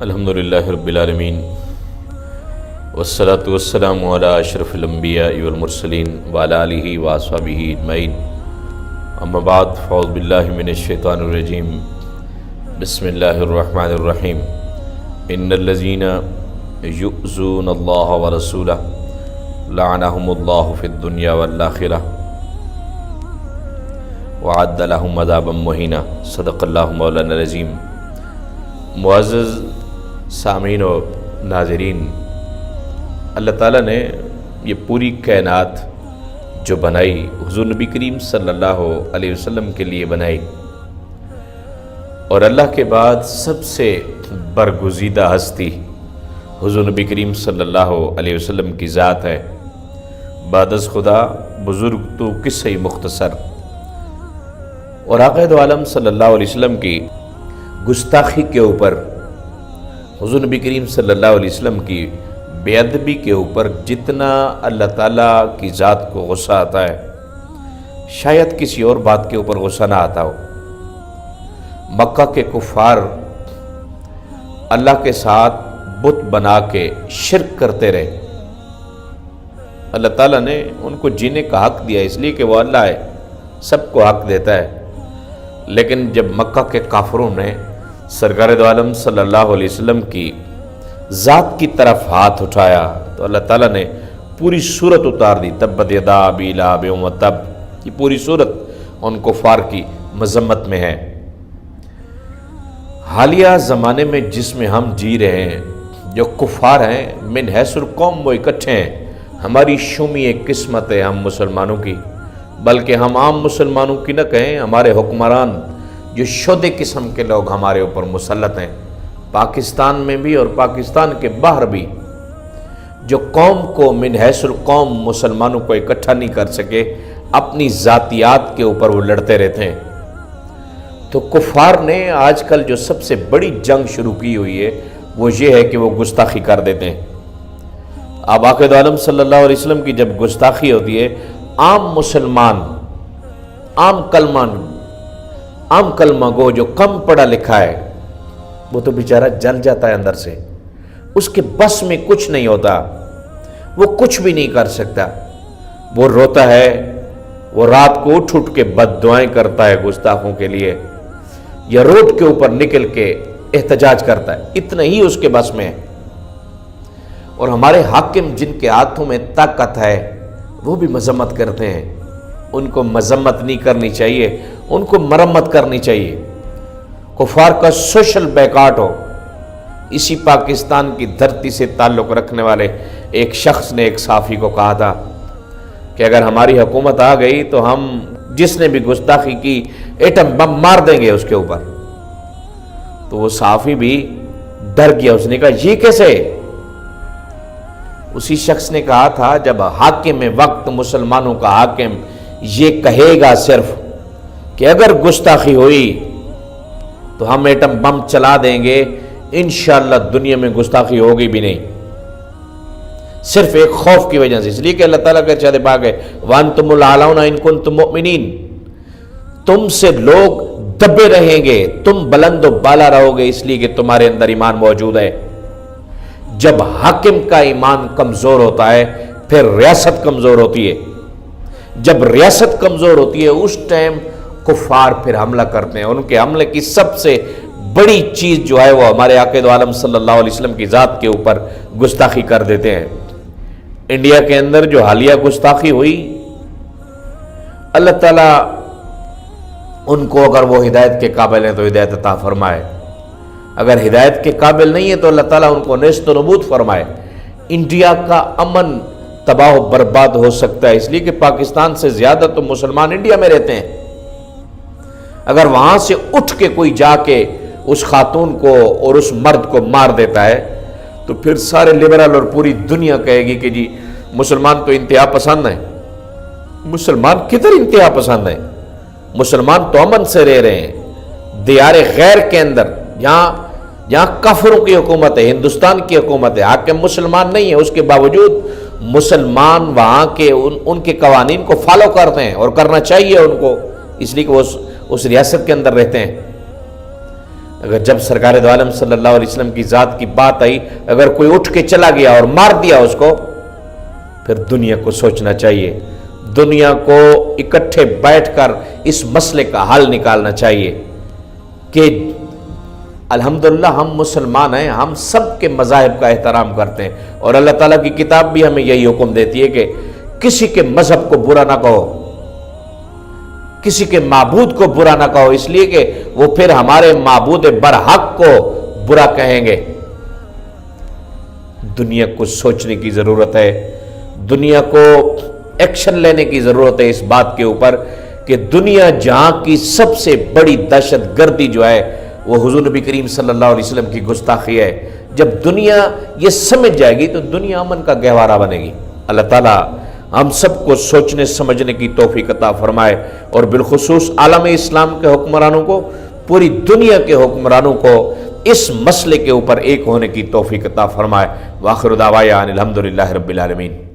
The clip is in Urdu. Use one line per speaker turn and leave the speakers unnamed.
الحمدللہ رب العالمین والصلاة والسلام علی اشرف الانبیاء والمرسلین وعلی آلہ واصحابہ اجمعین اما بعد فاعوذ باللہ من الشیطان الرجیم بسم اللہ الرحمن الرحیم ان الذین یؤذون اللہ ورسولہ لعنہم اللہ فی الدنیا والآخرہ وعد لہم عذابا مہینا صدق اللہ مولانا العظیم۔ معزز سامعین و ناظرین، اللہ تعالیٰ نے یہ پوری کائنات جو بنائی حضور نبی کریم صلی اللہ علیہ وسلم کے لیے بنائی، اور اللہ کے بعد سب سے برگزیدہ ہستی حضور نبی کریم صلی اللہ علیہ وسلم کی ذات ہے۔ بعد از خدا بزرگ تو قصہ مختصر، اور آقا دو عالم صلی اللہ علیہ وسلم کی گستاخی کے اوپر، حضور نبی کریم صلی اللہ علیہ وسلم کی بے ادبی کے اوپر جتنا اللہ تعالیٰ کی ذات کو غصہ آتا ہے، شاید کسی اور بات کے اوپر غصہ نہ آتا ہو۔ مکہ کے کفار اللہ کے ساتھ بت بنا کے شرک کرتے رہے، اللہ تعالیٰ نے ان کو جینے کا حق دیا اس لیے کہ وہ اللہ ہے، سب کو حق دیتا ہے۔ لیکن جب مکہ کے کافروں نے سرکار دو عالم صلی اللہ علیہ وسلم کی ذات کی طرف ہاتھ اٹھایا تو اللہ تعالیٰ نے پوری صورت اتار دی، تبت یدا ابی لہب وتب۔ یہ پوری صورت ان کفار کی مذمت میں ہے۔ حالیہ زمانے میں جس میں ہم جی رہے ہیں، جو کفار ہیں من حیث القوم وہ اکٹھے ہیں۔ ہماری شومی ایک قسمت ہے ہم مسلمانوں کی، بلکہ ہم عام مسلمانوں کی نہ کہیں، ہمارے حکمران جو شودے قسم کے لوگ ہمارے اوپر مسلط ہیں، پاکستان میں بھی اور پاکستان کے باہر بھی، جو قوم کو من حیث القوم مسلمانوں کو اکٹھا نہیں کر سکے، اپنی ذاتیات کے اوپر وہ لڑتے رہتے ہیں۔ تو کفار نے آج کل جو سب سے بڑی جنگ شروع کی ہوئی ہے وہ یہ ہے کہ وہ گستاخی کر دیتے ہیں۔ اب آقا دو عالم صلی اللہ علیہ وسلم کی جب گستاخی ہوتی ہے، عام مسلمان، عام کلمہ گو جو کم پڑھا لکھا ہے، وہ تو بیچارہ جل جاتا ہے اندر سے، اس کے بس میں کچھ نہیں ہوتا، وہ کچھ بھی نہیں کر سکتا، وہ روتا ہے، وہ رات کو اٹھ کے بد دعائیں کرتا ہے گستاخوں کے لیے، یا روڈ کے اوپر نکل کے احتجاج کرتا ہے، اتنا ہی اس کے بس میں ہے۔ اور ہمارے حاکم جن کے ہاتھوں میں طاقت ہے وہ بھی مذمت کرتے ہیں۔ ان کو مذمت نہیں کرنی چاہیے، ان کو مرمت کرنی چاہیے۔ کفار کا سوشل بیکاٹ ہو۔ اسی پاکستان کی دھرتی سے تعلق رکھنے والے ایک شخص نے ایک صحافی کو کہا تھا کہ اگر ہماری حکومت آ گئی تو ہم جس نے بھی گستاخی کی ایٹم بم مار دیں گے اس کے اوپر۔ تو وہ صحافی بھی ڈر گیا، اس نے کہا یہ کیسے؟ اسی شخص نے کہا تھا جب حاکم وقت مسلمانوں کا حاکم یہ کہے گا صرف کہ اگر گستاخی ہوئی تو ہم ایٹم بم چلا دیں گے، انشاءاللہ دنیا میں گستاخی ہوگی بھی نہیں، صرف ایک خوف کی وجہ سے، اس لیے کہ اللہ تعالیٰ کا ارشاد پاک ہے وَأَنْتُمُ الْأَعْلَوْنَ إِن كُنتُم مُؤْمِنِينَ، تم سے لوگ دبے رہیں گے، تم بلند و بالا رہو گے اس لیے کہ تمہارے اندر ایمان موجود ہے۔ جب حاکم کا ایمان کمزور ہوتا ہے پھر ریاست کمزور ہوتی ہے، جب ریاست کمزور ہوتی ہے اس ٹائم کفار پھر حملہ کرتے ہیں۔ ان کے حملے کی سب سے بڑی چیز جو ہے وہ ہمارے آقا دو عالم صلی اللہ علیہ وسلم کی ذات کے اوپر گستاخی کر دیتے ہیں۔ انڈیا کے اندر جو حالیہ گستاخی ہوئی، اللہ تعالیٰ ان کو اگر وہ ہدایت کے قابل ہیں تو ہدایت عطا فرمائے، اگر ہدایت کے قابل نہیں ہے تو اللہ تعالیٰ ان کو نیست و نبود فرمائے۔ انڈیا کا امن تباہ و برباد ہو سکتا ہے اس لیے کہ پاکستان سے زیادہ تو مسلمان انڈیا میں رہتے ہیں۔ اگر وہاں سے اٹھ کے کوئی جا کے اس خاتون کو اور اس مرد کو مار دیتا ہے تو پھر سارے لبرل اور پوری دنیا کہے گی کہ جی مسلمان تو انتہا پسند ہیں۔ مسلمان کدھر انتہا پسند ہیں؟ مسلمان تو امن سے رہ رہے ہیں دیار غیر کے اندر، جہاں کافروں کی حکومت ہے، ہندوستان کی حکومت ہے، حاکم مسلمان نہیں ہے، اس کے باوجود مسلمان وہاں کے ان کے قوانین کو فالو کرتے ہیں، اور کرنا چاہیے ان کو، اس لیے کہ وہ اس ریاست کے اندر رہتے ہیں۔ اگر جب سرکار دو عالم صلی اللہ علیہ وسلم کی ذات کی بات آئی، اگر کوئی اٹھ کے چلا گیا اور مار دیا اس کو، پھر دنیا کو سوچنا چاہیے، دنیا کو اکٹھے بیٹھ کر اس مسئلے کا حل نکالنا چاہیے کہ الحمدللہ ہم مسلمان ہیں، ہم سب کے مذاہب کا احترام کرتے ہیں، اور اللہ تعالیٰ کی کتاب بھی ہمیں یہی حکم دیتی ہے کہ کسی کے مذہب کو برا نہ کہو، کسی کے معبود کو برا نہ کہو، اس لیے کہ وہ پھر ہمارے معبود برحق کو برا کہیں گے۔ دنیا کو سوچنے کی ضرورت ہے، دنیا کو ایکشن لینے کی ضرورت ہے اس بات کے اوپر کہ دنیا جہاں کی سب سے بڑی دہشت گردی جو ہے وہ حضور نبی کریم صلی اللہ علیہ وسلم کی گستاخی ہے۔ جب دنیا یہ سمجھ جائے گی تو دنیا امن کا گہوارہ بنے گی۔ اللہ تعالیٰ ہم سب کو سوچنے سمجھنے کی توفیق عطا فرمائے، اور بالخصوص عالم اسلام کے حکمرانوں کو، پوری دنیا کے حکمرانوں کو اس مسئلے کے اوپر ایک ہونے کی توفیق عطا فرمائے۔ وآخر دعوانا الحمدللہ رب العالمین۔